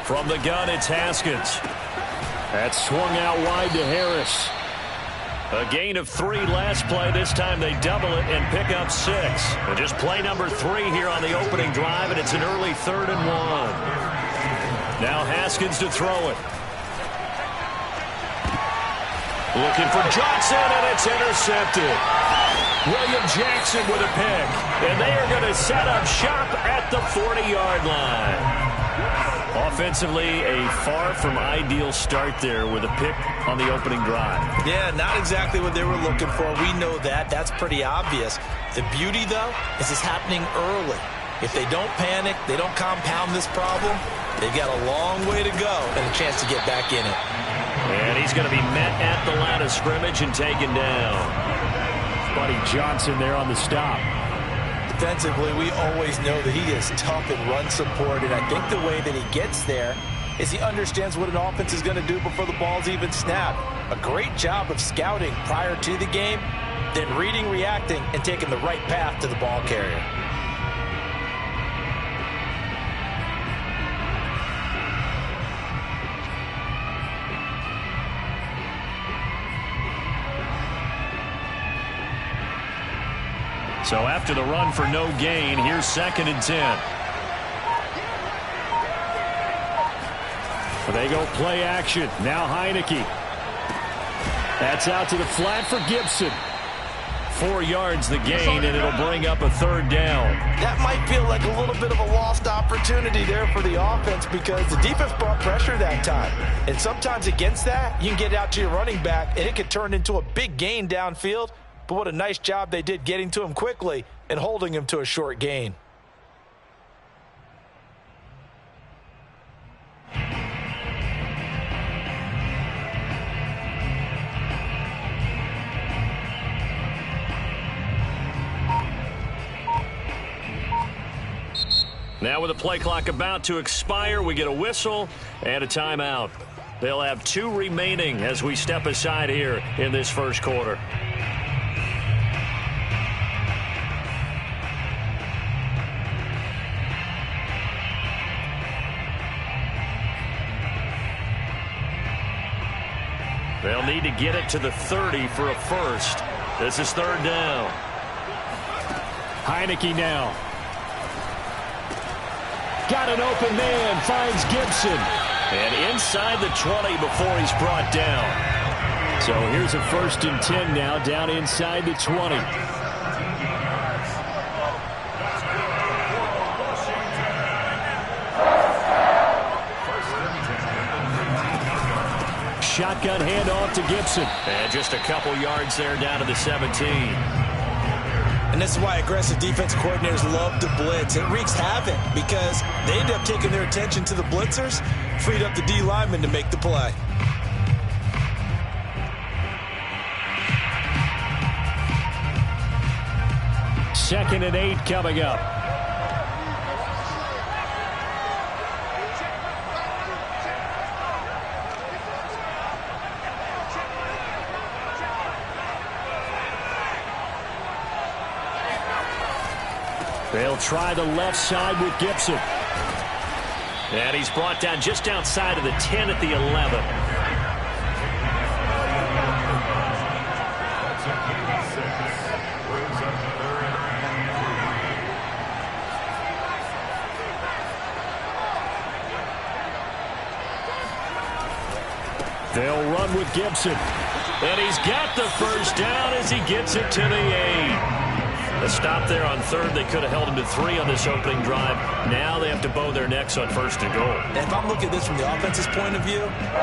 From the gun, it's Haskins. That's swung out wide to Harris. A gain of 3 last play. This time they double it and pick up 6. And just play number 3 here on the opening drive, and it's an early 3rd and 1. Now Haskins to throw it. Looking for Johnson, and it's intercepted. William Jackson with a pick. And they are going to set up shop at the 40-yard line. Offensively, a far from ideal start there with a pick on the opening drive. Yeah, not exactly what they were looking for. We know that. That's pretty obvious. The beauty, though, is it's happening early. If they don't panic, they don't compound this problem, they've got a long way to go and a chance to get back in it. And he's going to be met at the line of scrimmage and taken down. Buddy Johnson there on the stop. Defensively, we always know that he is tough in run support, and I think the way that he gets there is he understands what an offense is going to do before the ball's even snapped. A great job of scouting prior to the game, then reading, reacting, and taking the right path to the ball carrier. So after the run for no gain, here's 2nd and 10. They go play action. Now Heineke. That's out to the flat for Gibson. 4 yards the gain, and it'll bring up a 3rd down. That might feel like a little bit of a lost opportunity there for the offense because the defense brought pressure that time. And sometimes against that, you can get out to your running back, and it could turn into a big gain downfield. But what a nice job they did getting to him quickly and holding him to a short gain. Now with the play clock about to expire, we get a whistle and a timeout. They'll have 2 remaining as we step aside here in this first quarter. They'll need to get it to the 30 for a first. This is 3rd down. Heineke now. Got an open man, finds Gibson. And inside the 20 before he's brought down. So here's a 1st and 10 now, down inside the 20. Shotgun handoff to Gibson. And just a couple yards there down to the 17. And this is why aggressive defense coordinators love to blitz. It wreaks havoc because they end up taking their attention to the blitzers, freed up the D lineman to make the play. Second and 8 coming up. They'll try the left side with Gibson. And he's brought down just outside of the 10 at the 11. They'll run with Gibson. And he's got the first down as he gets it to the 8. A stop there on 3rd. They could have held him to 3 on this opening drive. Now they have to bow their necks on 1st and goal. And if I'm looking at this from the offense's point of view,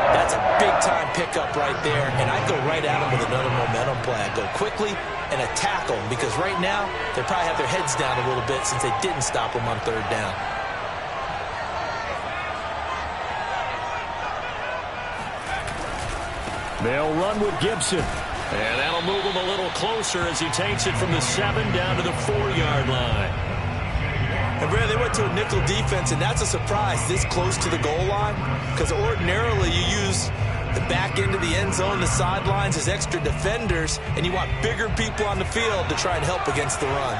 that's a big-time pickup right there. And I go right at him with another momentum play. I go quickly and attack them because right now they probably have their heads down a little bit since they didn't stop him on 3rd down. They'll run with Gibson. And that'll move him a little closer as he takes it from the 7 down to the 4-yard line. And Brad, they went to a nickel defense, and that's a surprise this close to the goal line because ordinarily you use the back end of the end zone, the sidelines as extra defenders, and you want bigger people on the field to try and help against the run.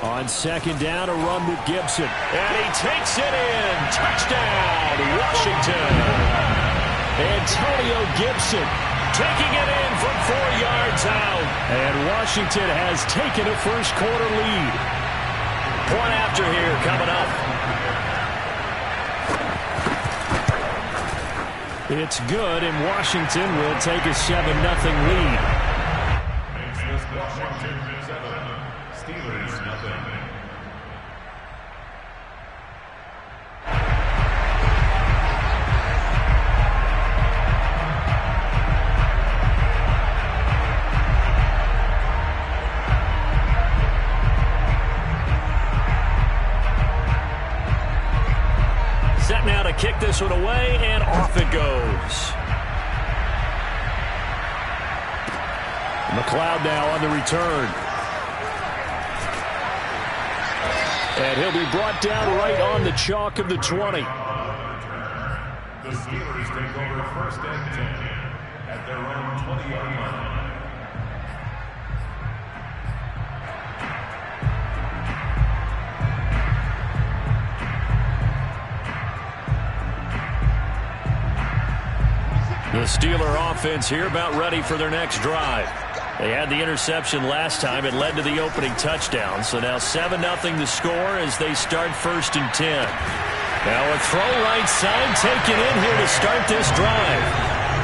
On second down, a run with Gibson. And he takes it in. Touchdown, Washington. Antonio Gibson taking it in from 4 yards out. And Washington has taken a first-quarter lead. Point after here coming up. It's good, and Washington will take a 7-0 lead. Washington 7, Steelers nothing. Set now to kick this one away, and off it goes. McLeod now on the return. And he'll be brought down right on the chalk of the 20. The Steelers take over first and 10 at their own 20-yard line. The Steeler offense here about ready for their next drive. They had the interception last time. It led to the opening touchdown. So now 7-0 the score as they start first and 10. Now a throw right side taken in here to start this drive.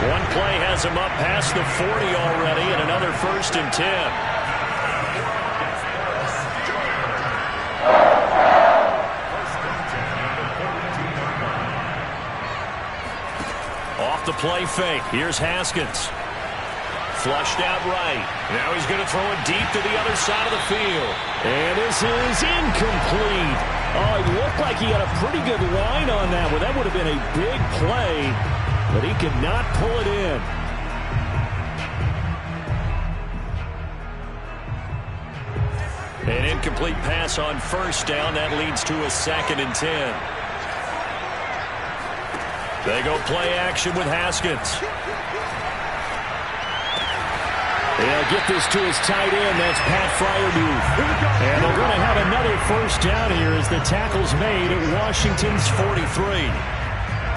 One play has him up past the 40 already, and another first and 10. Off the play fake. Here's Haskins. Flushed out right. Now he's going to throw it deep to the other side of the field. And this is incomplete. Oh, it looked like he had a pretty good line on that one. That would have been a big play, but he could not pull it in. An incomplete pass on first down. That leads to a 2nd and 10. They go play action with Haskins. They'll get this to his tight end. That's Pat Freiermuth. And they're going to have another first down here as the tackle's made at Washington's 43.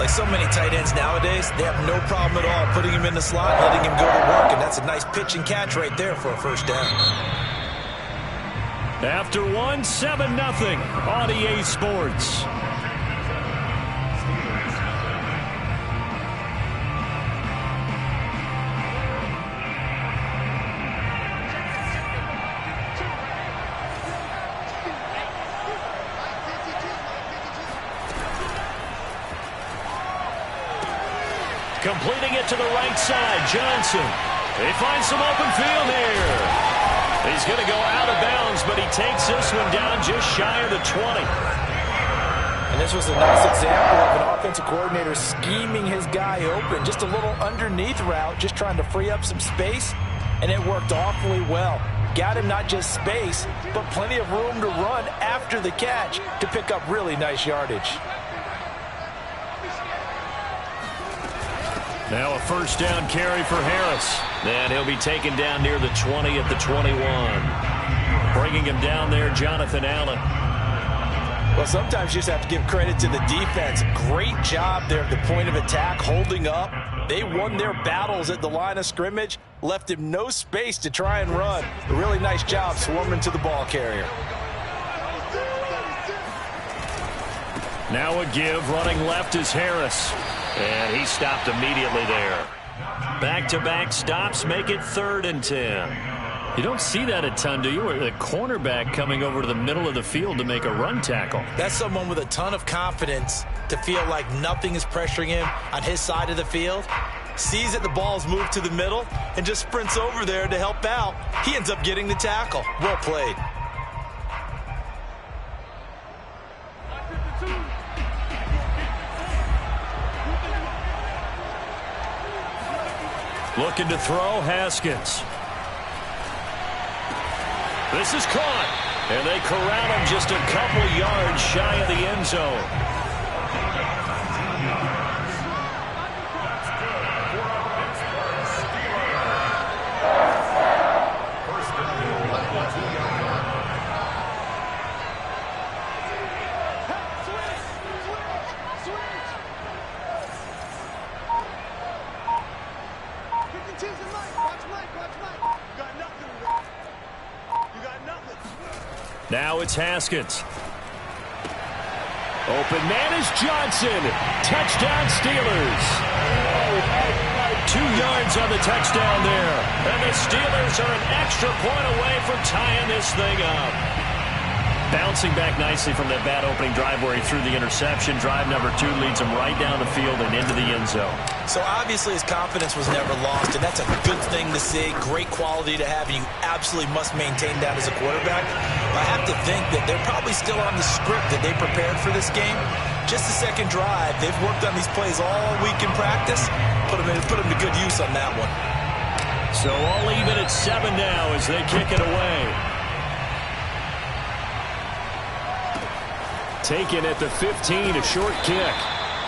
Like so many tight ends nowadays, they have no problem at all putting him in the slot, letting him go to work, and that's a nice pitch and catch right there for a first down. After one, 7-0 on EA Sports. Completing it to the right side, Johnson. They find some open field here. He's going to go out of bounds, but he takes this one down just shy of the 20. And this was a nice example of an offensive coordinator scheming his guy open. Just a little underneath route, just trying to free up some space, and it worked awfully well. Got him not just space, but plenty of room to run after the catch to pick up really nice yardage. Now a first down carry for Harris. And he'll be taken down near the 20 at the 21. Bringing him down there, Jonathan Allen. Well, sometimes you just have to give credit to the defense. Great job there at the point of attack, holding up. They won their battles at the line of scrimmage, left him no space to try and run. A really nice job swarming to the ball carrier. Now a give, running left is Harris. And he stopped immediately there. Back-to-back stops make it 3rd and 10. You don't see that a ton, do you? Or the cornerback coming over to the middle of the field to make a run tackle. That's someone with a ton of confidence to feel like nothing is pressuring him on his side of the field. Sees that the ball's moved to the middle and just sprints over there to help out. He ends up getting the tackle. Well played. Looking to throw, Haskins. This is caught. And they corral him just a couple yards shy of the end zone. Now it's Haskins. Open man is Johnson. Touchdown Steelers. 2 yards on the touchdown there. And the Steelers are an extra point away from tying this thing up. Bouncing back nicely from that bad opening drive where he threw the interception. Drive number 2 leads him right down the field and into the end zone. So obviously his confidence was never lost, and that's a good thing to see. Great quality to have, and you absolutely must maintain that as a quarterback. I have to think that they're probably still on the script that they prepared for this game. Just the second drive. They've worked on these plays all week in practice. Put them to good use on that one. So all even at 7 now as they kick it away. Taken at the 15, a short kick.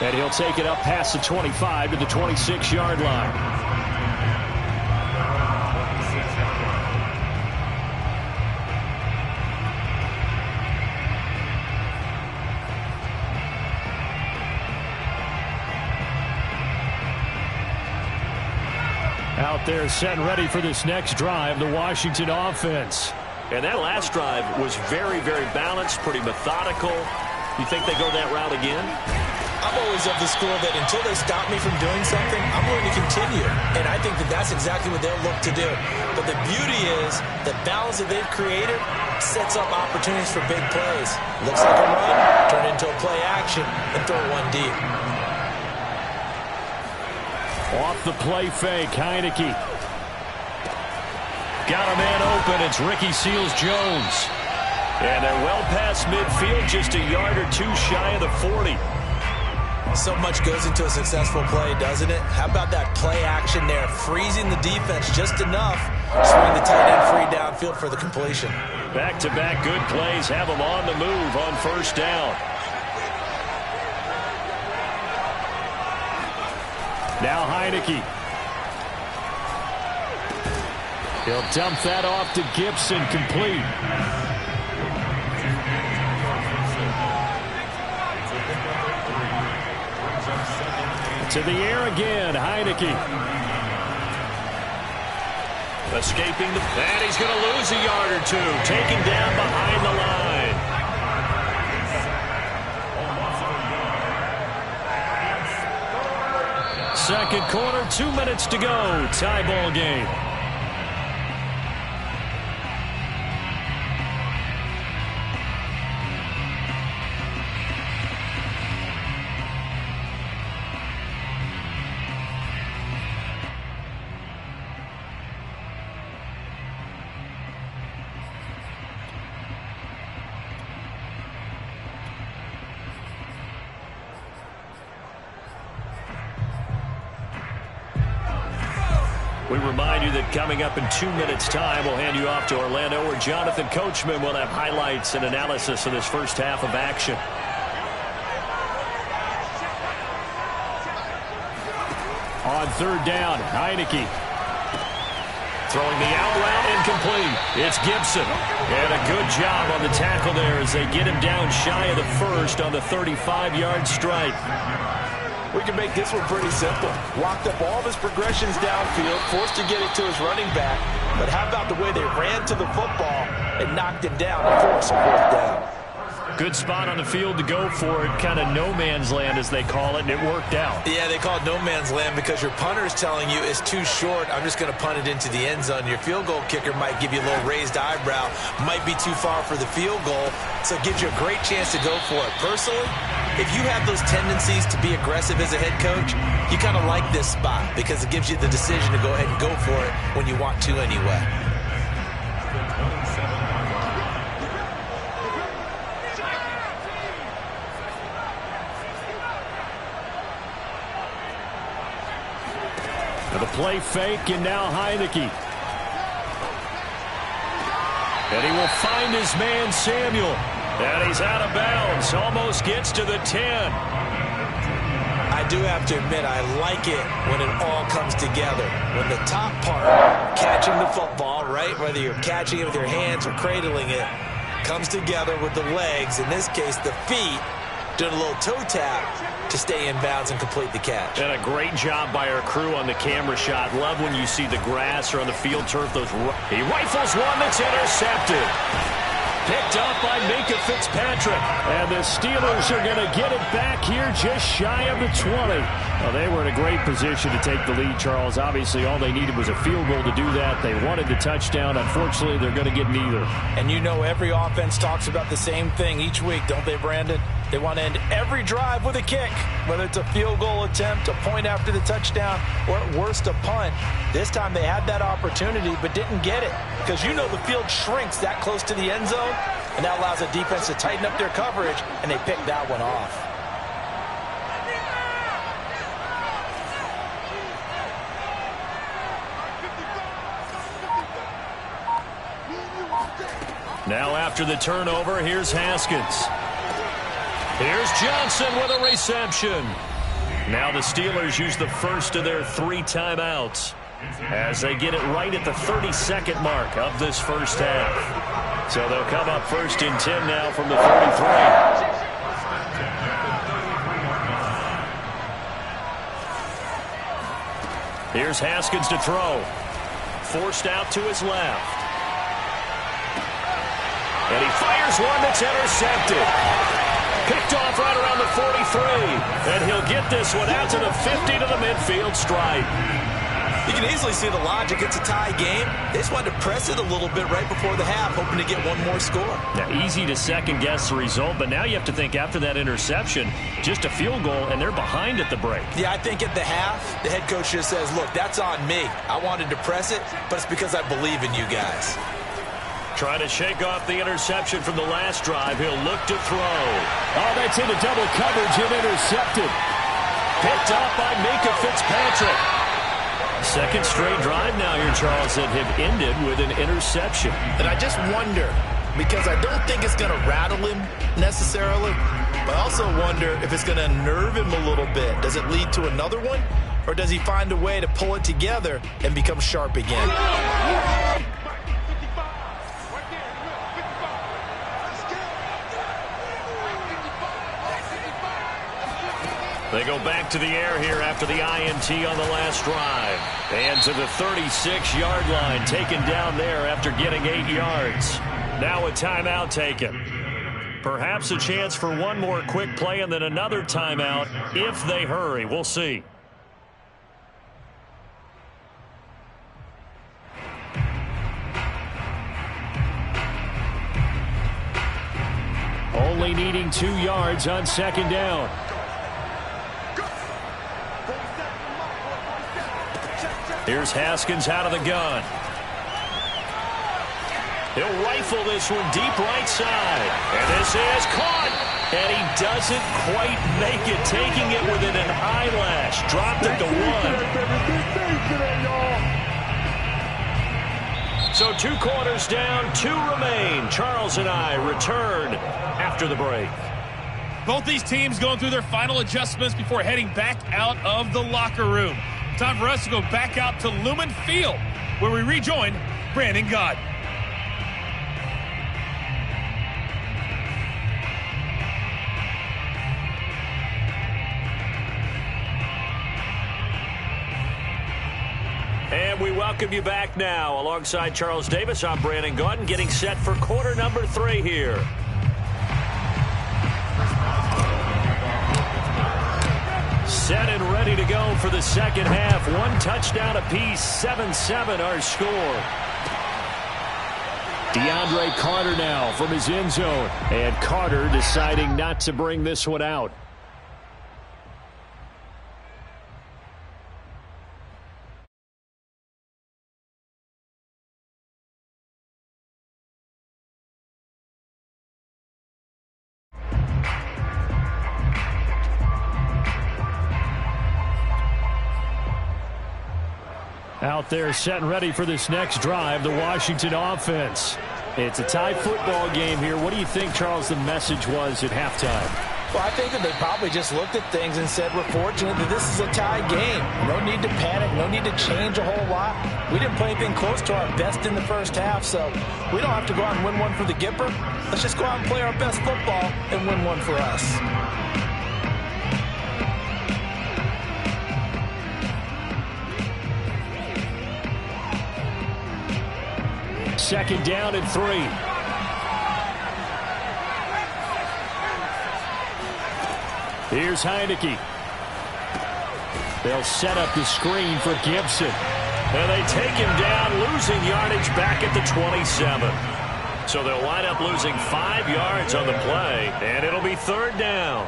And he'll take it up past the 25 to the 26-yard line. Out there set and ready for this next drive, the Washington offense. And that last drive was very, very balanced, pretty methodical. You think they go that route again? I'm always of the school that until they stop me from doing something, I'm going to continue. And I think that that's exactly what they'll look to do. But the beauty is the balance that they've created sets up opportunities for big plays. Looks like a run, turn it into a play action, and throw one deep. Off the play fake, Heineke. Got a man open. It's Ricky Seals-Jones. And they're well past midfield, just a yard or 2 shy of the 40. So much goes into a successful play, doesn't it? How about that play action there? Freezing the defense just enough. Swing the tight end free downfield for the completion. Back-to-back good plays have them on the move on first down. Now Heineke. He'll dump that off to Gibson, complete. To the air again, Heineke. Escaping the... And he's going to lose a yard or 2. Taken down behind the line. Second quarter, 2 minutes to go. Tie ball game. We remind you that coming up in 2 minutes' time, we'll hand you off to Orlando, where Jonathan Coachman will have highlights and analysis of this first half of action. On third down, Heineke. Throwing the out route, incomplete. It's Gibson. And a good job on the tackle there as they get him down shy of the first on the 35-yard strike. We can make this one pretty simple. Locked up all of his progressions downfield, forced to get it to his running back. But how about the way they ran to the football and knocked him down and forced a fourth down? Good spot on the field to go for it. Kind of no man's land, as they call it, and it worked out. Yeah, they call it no man's land because your punter is telling you it's too short. I'm just going to punt it into the end zone. Your field goal kicker might give you a little raised eyebrow. Might be too far for the field goal, so it gives you a great chance to go for it. Personally, if you have those tendencies to be aggressive as a head coach, you kind of like this spot because it gives you the decision to go ahead and go for it when you want to anyway. The play fake, and now Heineke. And he will find his man, Samuel. And he's out of bounds. Almost gets to the 10. I do have to admit, I like it when it all comes together. When the top part, catching the football, right, whether you're catching it with your hands or cradling it, comes together with the legs, in this case the feet, doing a little toe tap to stay in bounds and complete the catch. And a great job by our crew on the camera shot. Love when you see the grass or on the field turf. He rifles one that's intercepted. picked up by Minkah Fitzpatrick. And the Steelers are going to get it back here just shy of the 20. Well, they were in a great position to take the lead, Charles. Obviously, all they needed was a field goal to do that. They wanted the touchdown. Unfortunately, they're going to get neither. And you know every offense talks about the same thing each week, don't they, Brandon? They want to end every drive with a kick, whether it's a field goal attempt, a point after the touchdown, or at worst, a punt. This time they had that opportunity but didn't get it because you know the field shrinks that close to the end zone, and that allows the defense to tighten up their coverage, and they picked that one off. Now after the turnover, here's Haskins. Here's Johnson with a reception. Now the Steelers use the first of their 3 timeouts as they get it right at the 32nd mark of this first half. So they'll come up first and 10 now from the 33. Here's Haskins to throw. Forced out to his left. And he fires one that's intercepted. Picked off right around the 43. And he'll get this one out to the 50 to the midfield stripe. You can easily see the logic. It's a tie game. They just wanted to press it a little bit right before the half, hoping to get one more score. Now, easy to second-guess the result, but now you have to think after that interception, just a field goal, and they're behind at the break. Yeah, I think at the half, the head coach just says, look, that's on me. I wanted to press it, but it's because I believe in you guys. Trying to shake off the interception from the last drive. He'll look to throw. Oh, that's into double coverage and intercepted. Picked up by Minkah Fitzpatrick. Second straight drive now here, Charles, that have ended with an interception. And I just wonder, because I don't think it's going to rattle him necessarily, but I also wonder if it's going to unnerve him a little bit. Does it lead to another one, or does he find a way to pull it together and become sharp again? They go back to the air here after the INT on the last drive. And to the 36-yard line, taken down there after getting 8 yards. Now a timeout taken. Perhaps a chance for one more quick play and then another timeout if they hurry. We'll see. Only needing 2 yards on second down. Here's Haskins out of the gun. He'll rifle this one deep right side. And this is caught. And he doesn't quite make it, taking it within an eyelash. Dropped it to 1. So 2 quarters down, 2 remain. Charles and I return after the break. Both these teams going through their final adjustments before heading back out of the locker room. Time for us to go back out to Lumen Field, where we rejoin Brandon Gaudin. And we welcome you back now. Alongside Charles Davis, I'm Brandon Gaudin, getting set for quarter number 3 here. Set and ready to go for the second half. 1 touchdown apiece, 7-7 our score. DeAndre Carter now from his end zone. And Carter deciding not to bring this one out. Out there set and ready for this next drive, the Washington offense. It's a tie football game here. What do you think, Charles, the message was at halftime? Well, I think that they probably just looked at things and said, we're fortunate that this is a tie game. No need to panic, no need to change a whole lot. We didn't play anything close to our best in the first half, so we don't have to go out and win one for the Gipper. Let's just go out and play our best football and win one for us. Second down and 3. Here's Heineke. They'll set up the screen for Gibson. And they take him down, losing yardage back at the 27. So they'll wind up losing 5 yards on the play, and it'll be 3rd down.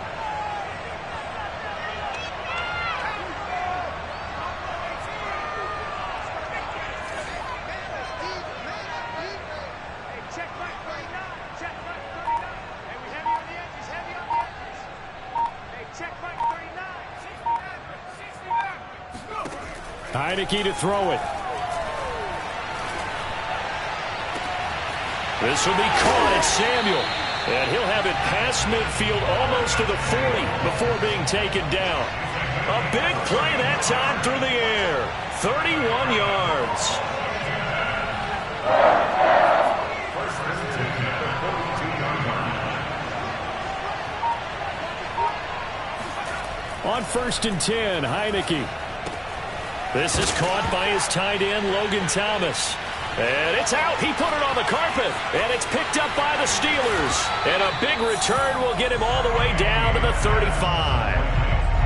Heineke to throw it. This will be caught at Samuel. And he'll have it past midfield almost to the 40 before being taken down. A big play that time through the air. 31 yards. On 1st and 10, Heineke. This is caught by his tight end, Logan Thomas. And it's out. He put it on the carpet. And it's picked up by the Steelers. And a big return will get him all the way down to the 35.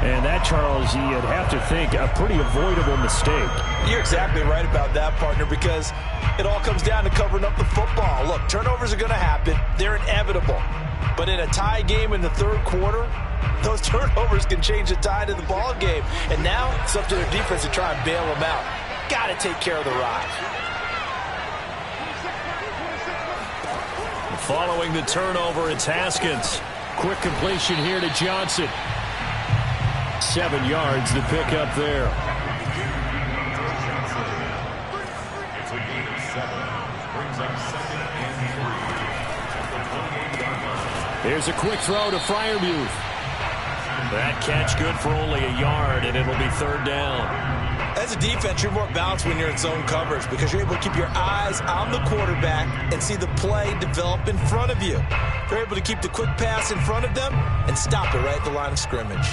And that, Charles, you'd have to think a pretty avoidable mistake. You're exactly right about that, partner, because it all comes down to covering up the football. Look, turnovers are going to happen. They're inevitable. But in a tie game in the 3rd quarter, those turnovers can change the tide of the ball game. And now it's up to their defense to try and bail them out. Got to take care of the rock. Following the turnover, it's Haskins. Quick completion here to Johnson. 7 yards to pick up there. It's a gain of 7. Brings up 2nd and 3. Here's a quick throw to Freiermuth. That catch good for only a yard, and it'll be 3rd down. As a defense, you're more balanced when you're in zone coverage because you're able to keep your eyes on the quarterback and see the play develop in front of you. They're able to keep the quick pass in front of them and stop it right at the line of scrimmage.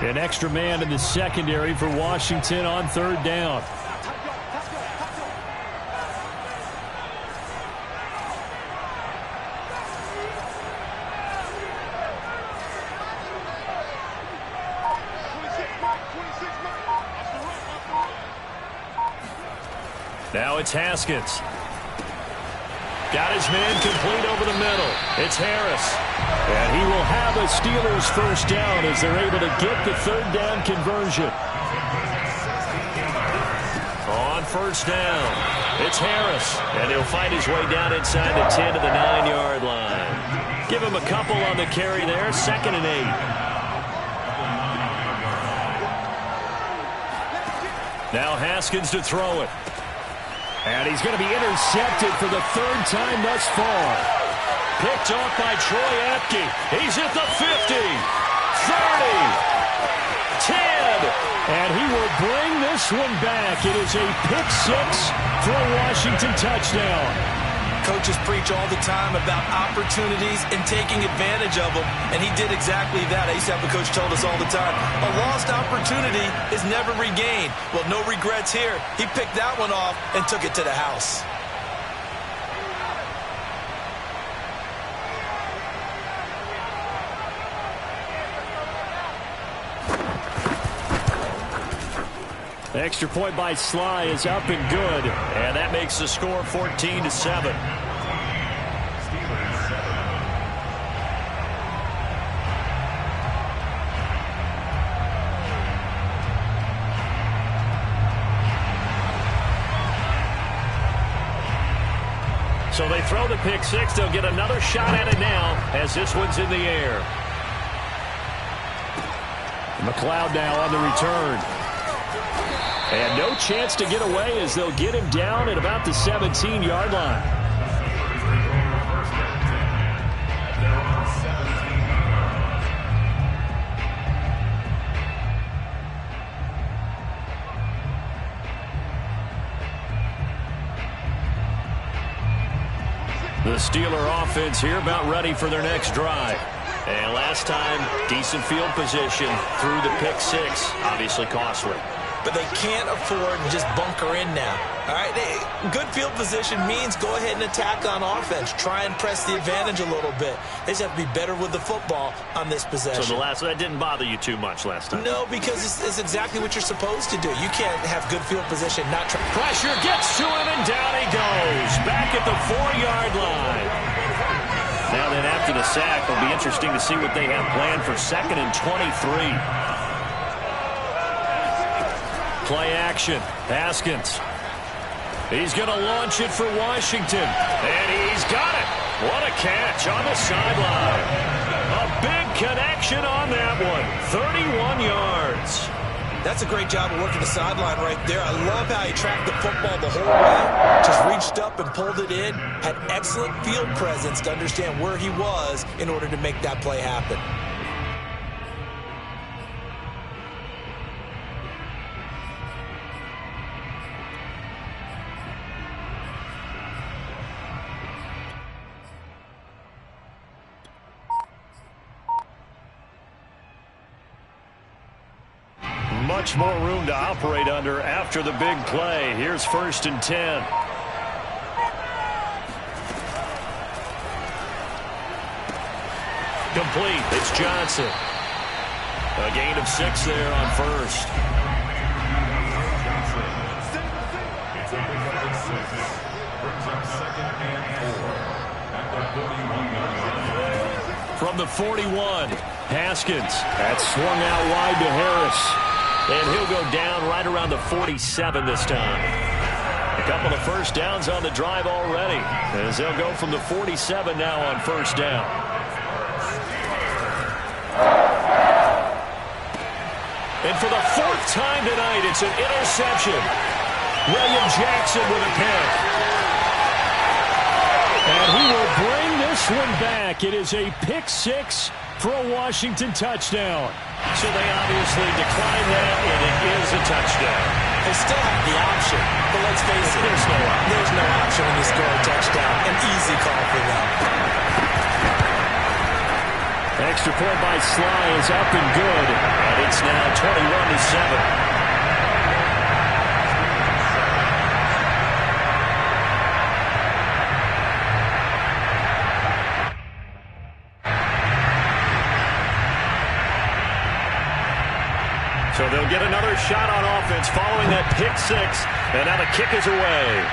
An extra man in the secondary for Washington on 3rd down. Now it's Haskins. Got his man complete over the middle. It's Harris. And he will have a Steelers 1st down as they're able to get the 3rd down conversion. On 1st down, it's Harris. And he'll fight his way down inside the 10 to the 9-yard line. Give him a couple on the carry there. 2nd and 8. Now Haskins to throw it. And he's going to be intercepted for the 3rd time thus far. Picked off by Troy Apke. He's at the 50, 30, 10. And he will bring this one back. It is a pick 6 for a Washington touchdown. Coaches preach all the time about opportunities and taking advantage of them, and he did exactly that. I used to have a coach told us all the time, a lost opportunity is never regained. Well, no regrets here. He picked that one off and took it to the house. Extra point by Sly is up and good, and that makes the score 14-7. So they throw the pick 6. They'll get another shot at it now as this one's in the air. McLeod now on the return. And no chance to get away as they'll get him down at about the 17-yard line. The Steeler offense here about ready for their next drive. And last time, decent field position through the pick 6, obviously costly. but they can't afford to just bunker in now. All right, good field position means go ahead and attack on offense. Try and press the advantage a little bit. They just have to be better with the football on this possession. So that didn't bother you too much last time? No, because it's exactly what you're supposed to do. You can't have good field position, not try. Pressure gets to him, and down he goes. Back at the 4-yard line. Now then, after the sack, it'll be interesting to see what they have planned for 2nd and 23. Play action. Haskins. He's going to launch it for Washington. And he's got it. What a catch on the sideline. A big connection on that one. 31 yards. That's a great job of working the sideline right there. I love how he tracked the football the whole way. Just reached up and pulled it in. Had excellent field presence to understand where he was in order to make that play happen. Much more room to operate under after the big play. Here's 1st and 10. Complete. It's Johnson. A gain of 6 there on 1st. It's a big up of 6. Brings up 2nd and 4 at the 41-yard line. From the 41, Haskins. That's swung out wide to Harris. And he'll go down right around the 47 this time. A couple of first downs on the drive already, as they'll go from the 47 now on 1st down. And for the 4th time tonight, it's an interception. William Jackson with a pick. And he will bring this one back. It is a pick 6 for a Washington touchdown. So they obviously declined that, and it is a touchdown. They still have the option, but let's face it, there's no option when you score a touchdown. An easy call for them. Extra point by Sly is up and good, and it's now 21-7. So they'll get another shot on offense following that pick 6, and now the kick is away.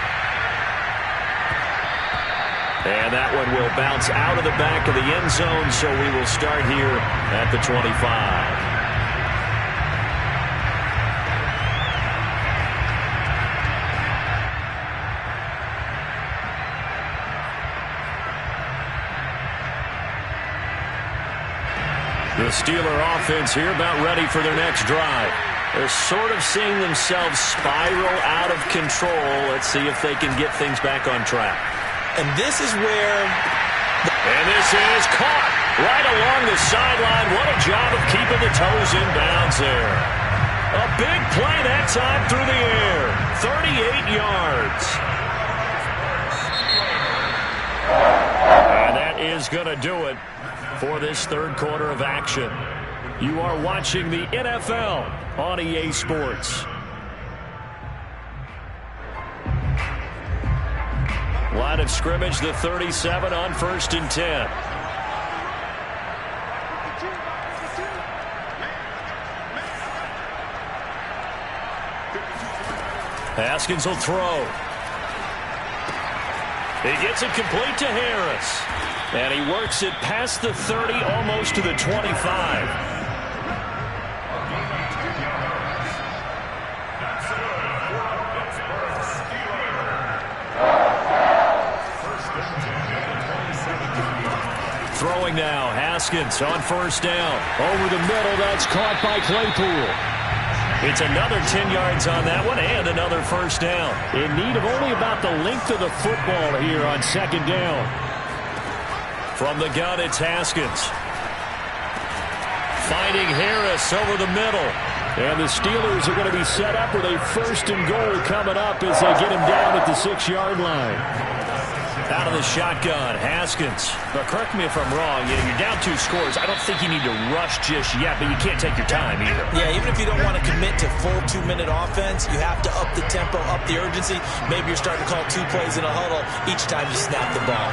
And that one will bounce out of the back of the end zone, so we will start here at the 25. The Steeler offense here about ready for their next drive. They're sort of seeing themselves spiral out of control. Let's see if they can get things back on track. And this is where... And this is caught right along the sideline. What a job of keeping the toes in bounds there. A big play that time through the air. 38 yards. And that is going to do it for this 3rd quarter of action. You are watching the NFL on EA Sports. Line of scrimmage, the 37 on 1st and 10. Haskins will throw. He gets it complete to Harris. And he works it past the 30, almost to the 25. Throwing now, Haskins on 1st down. Over the middle, that's caught by Claypool. It's another 10 yards on that one and another 1st down. In need of only about the length of the football here on 2nd down. From the gun, it's Haskins. Finding Harris over the middle. And the Steelers are going to be set up with a 1st and goal coming up as they get him down at the 6-yard line. Out of the shotgun, Haskins. But correct me if I'm wrong, you're down 2 scores. I don't think you need to rush just yet, but you can't take your time either. Yeah, even if you don't want to commit to full 2-minute offense, you have to up the tempo, up the urgency. Maybe you're starting to call 2 plays in a huddle each time you snap the ball.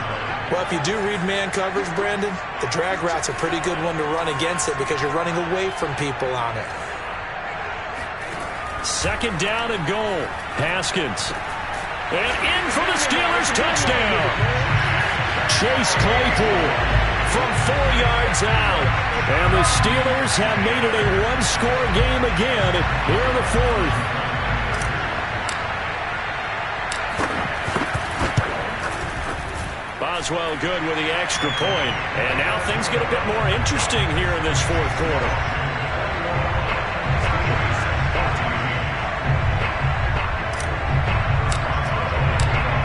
Well, if you do read man coverage, Brandon, the drag route's a pretty good one to run against it because you're running away from people on it. 2nd down and goal. Haskins. And in for the Steelers, touchdown. Chase Claypool from 4 yards out. And the Steelers have made it a 1-score game again here in the 4th. Boswell good with the extra point. And now things get a bit more interesting here in this 4th quarter.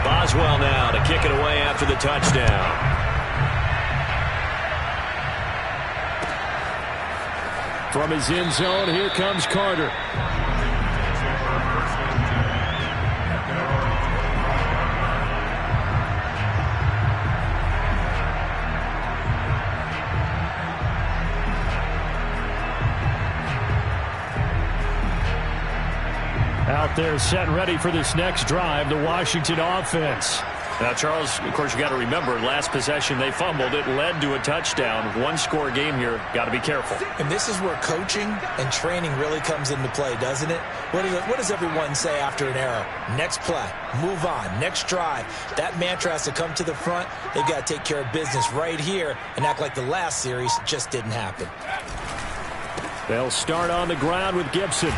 Boswell now to kick it away after the touchdown. From his end zone, here comes Carter. Out there set ready for this next drive, the Washington offense. Now, Charles, of course, you got to remember, last possession they fumbled. It led to a touchdown. 1-score game here. Got to be careful. And this is where coaching and training really comes into play, doesn't it? What does everyone say after an error? Next play, move on, next drive. That mantra has to come to the front. They've got to take care of business right here and act like the last series just didn't happen. They'll start on the ground with Gibson.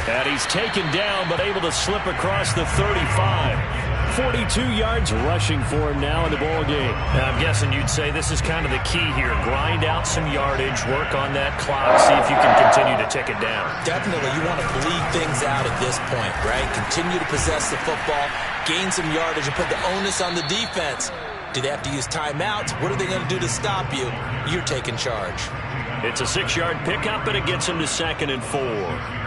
And he's taken down, but able to slip across the 35. 42 yards rushing for him now in the ball game. Now, I'm guessing you'd say this is kind of the key here. Grind out some yardage, work on that clock, see if you can continue to tick it down. Definitely, you want to bleed things out at this point, right? Continue to possess the football, gain some yardage, and put the onus on the defense. Do they have to use timeouts? What are they going to do to stop you? You're taking charge. It's a 6-yard pickup, and it gets him to 2nd and 4.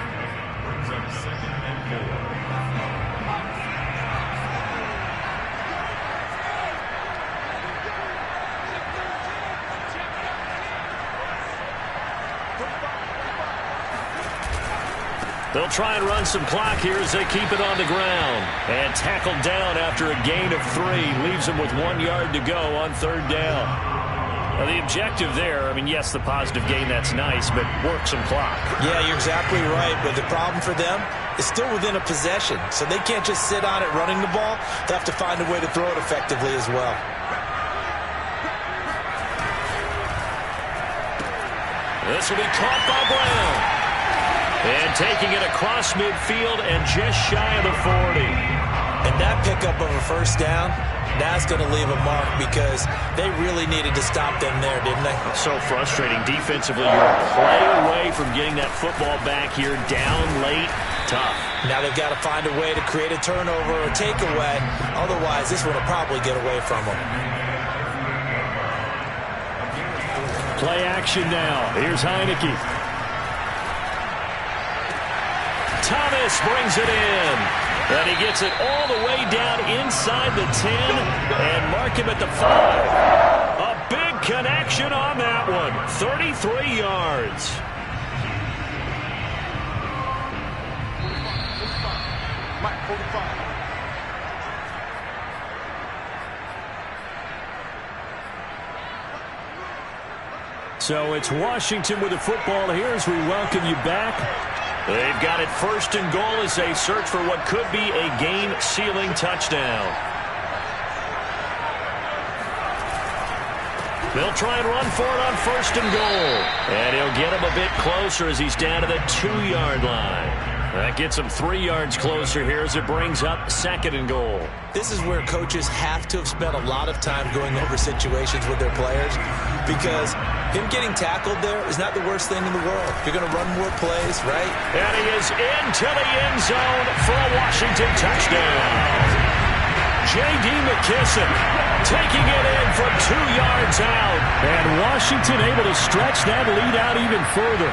They'll try and run some clock here as they keep it on the ground. And tackled down after a gain of 3. Leaves them with 1 yard to go on 3rd down. Now, the objective there, I mean, yes, the positive gain, that's nice, but work some clock. Yeah, you're exactly right. But the problem for them is still within a possession. So they can't just sit on it running the ball. They have to find a way to throw it effectively as well. This will be caught by Brown. And taking it across midfield and just shy of the 40. And that pickup of a 1st down, that's going to leave a mark because they really needed to stop them there, didn't they? So frustrating. Defensively, you're a play away from getting that football back here down late. Tough. Now they've got to find a way to create a turnover or takeaway. Otherwise, this one will probably get away from them. Play action now. Here's Heineke. Thomas brings it in. And he gets it all the way down inside the 10 and mark him at the 5. A big connection on that one. 33 yards. So it's Washington with the football here as we welcome you back. They've got it 1st and goal as they search for what could be a game-sealing touchdown. They'll try and run for it on 1st and goal. And he'll get him a bit closer as he's down to the 2-yard line. That gets him 3 yards closer here as it brings up 2nd and goal. This is where coaches have to have spent a lot of time going over situations with their players because him getting tackled there is not the worst thing in the world. You're going to run more plays, right? And he is into the end zone for a Washington touchdown. J.D. McKissic taking it in from 2 yards out. And Washington able to stretch that lead out even further.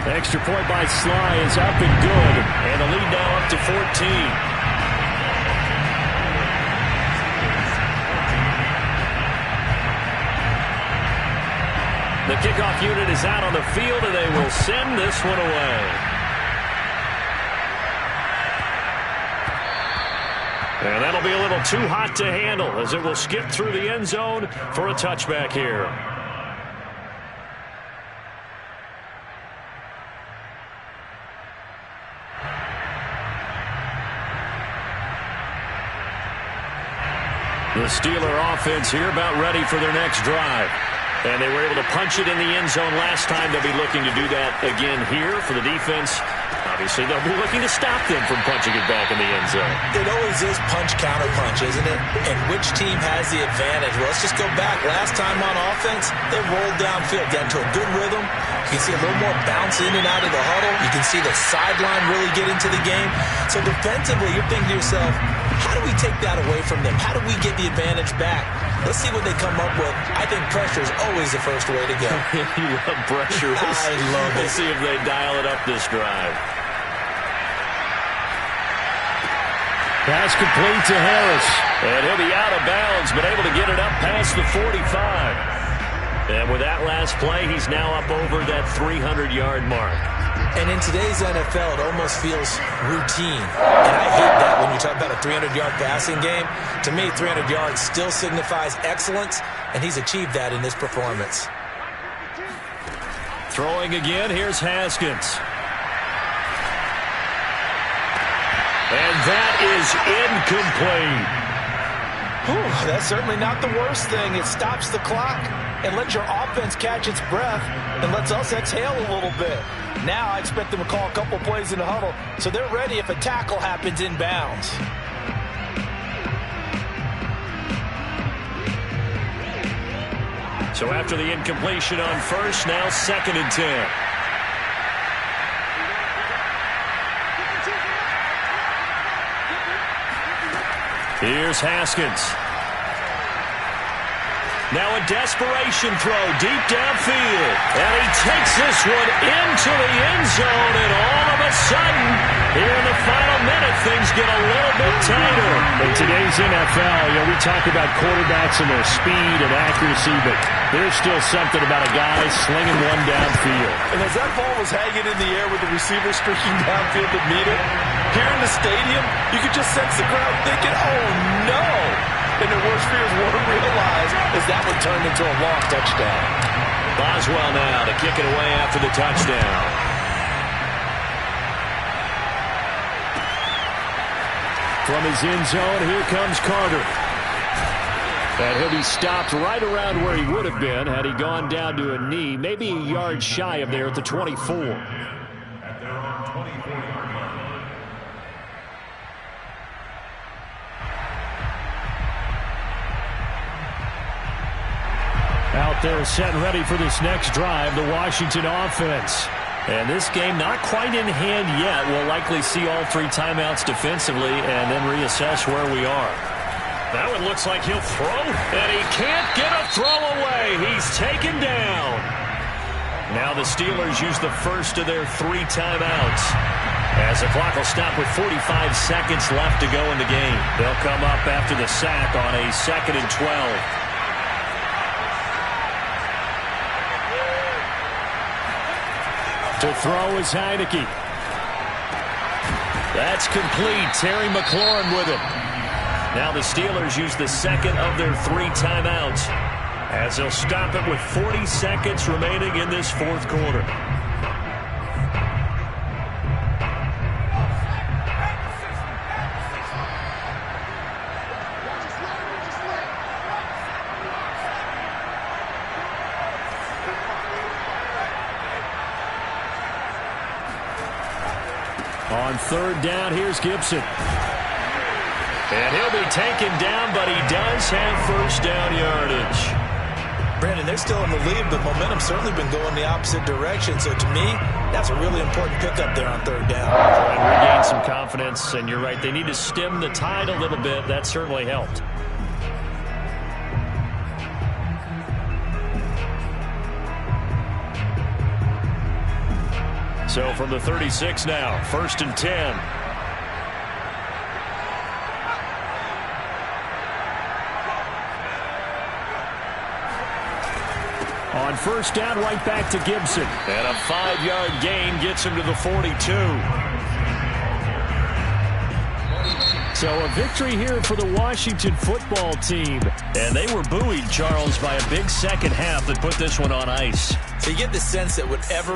Extra point by Sly is up and good. And the lead now up to 14. The kickoff unit is out on the field, and they will send this one away. And that'll be a little too hot to handle as it will skip through the end zone for a touchback here. The Steeler offense here about ready for their next drive. And they were able to punch it in the end zone last time. They'll be looking to do that again here for the defense. Obviously, they'll be looking to stop them from punching it back in the end zone. It always is punch-counter-punch, isn't it? And which team has the advantage? Well, let's just go back. Last time on offense, they rolled downfield, got into a good rhythm. You can see a little more bounce in and out of the huddle. You can see the sideline really get into the game. So defensively, you're thinking to yourself, how do we take that away from them? How do we get the advantage back? Let's see what they come up with. I think pressure is always the first way to go. You love pressure. I love it. We'll see if they dial it up this drive. Pass complete to Harris. And he'll be out of bounds, but able to get it up past the 45. And with that last play, he's now up over that 300-yard mark. And in today's NFL, it almost feels routine. And I hate that when you talk about a 300-yard passing game. To me, 300 yards still signifies excellence, and he's achieved that in this performance. Throwing again, here's Haskins. And that is incomplete. Whew, that's certainly not the worst thing. It stops the clock and lets your offense catch its breath and lets us exhale a little bit. Now I expect them to call a couple plays in the huddle so they're ready if a tackle happens inbounds. So after the incompletion on first, now 2nd and 10. Here's Haskins. Now a desperation throw deep downfield. And he takes this one into the end zone. And all of a sudden, here in the final minute, things get a little bit tighter. In today's NFL, we talk about quarterbacks and their speed and accuracy, but there's still something about a guy slinging one downfield. And as that ball was hanging in the air with the receiver streaking downfield to meet it, here in the stadium, you could just sense the crowd thinking, oh no! And their worst fears weren't realized as that would turn into a long touchdown. Boswell now to kick it away after the touchdown. From his end zone, here comes Carter. And he'll be stopped right around where he would have been had he gone down to a knee, maybe a yard shy of there at the 24. At their own 24-yard line. Out there set and ready for this next drive, the Washington offense. And this game not quite in hand yet. We'll likely see all 3 timeouts defensively and then reassess where we are. That one looks like he'll throw, and he can't get a throw away. He's taken down. Now the Steelers use the first of their 3 timeouts. As the clock will stop with 45 seconds left to go in the game. They'll come up after the sack on a 2nd and 12. To throw is Heineke. That's complete. Terry McLaurin with it. Now the Steelers use the 2nd of their 3 timeouts as they'll stop it with 40 seconds remaining in this 4th quarter. On 3rd down, here's Gibson. And he'll be taken down, but he does have first down yardage. Brandon, they're still in the lead, but momentum's certainly been going the opposite direction. So to me, that's a really important pickup there on 3rd down. Try and regain some confidence, and you're right. They need to stem the tide a little bit. That certainly helped. So from the 36 now, 1st and 10. On first down, right back to Gibson. And a 5-yard gain gets him to the 42. So a victory here for the Washington football team. And they were buoyed, Charles, by a big second half that put this one on ice. So you get the sense that whatever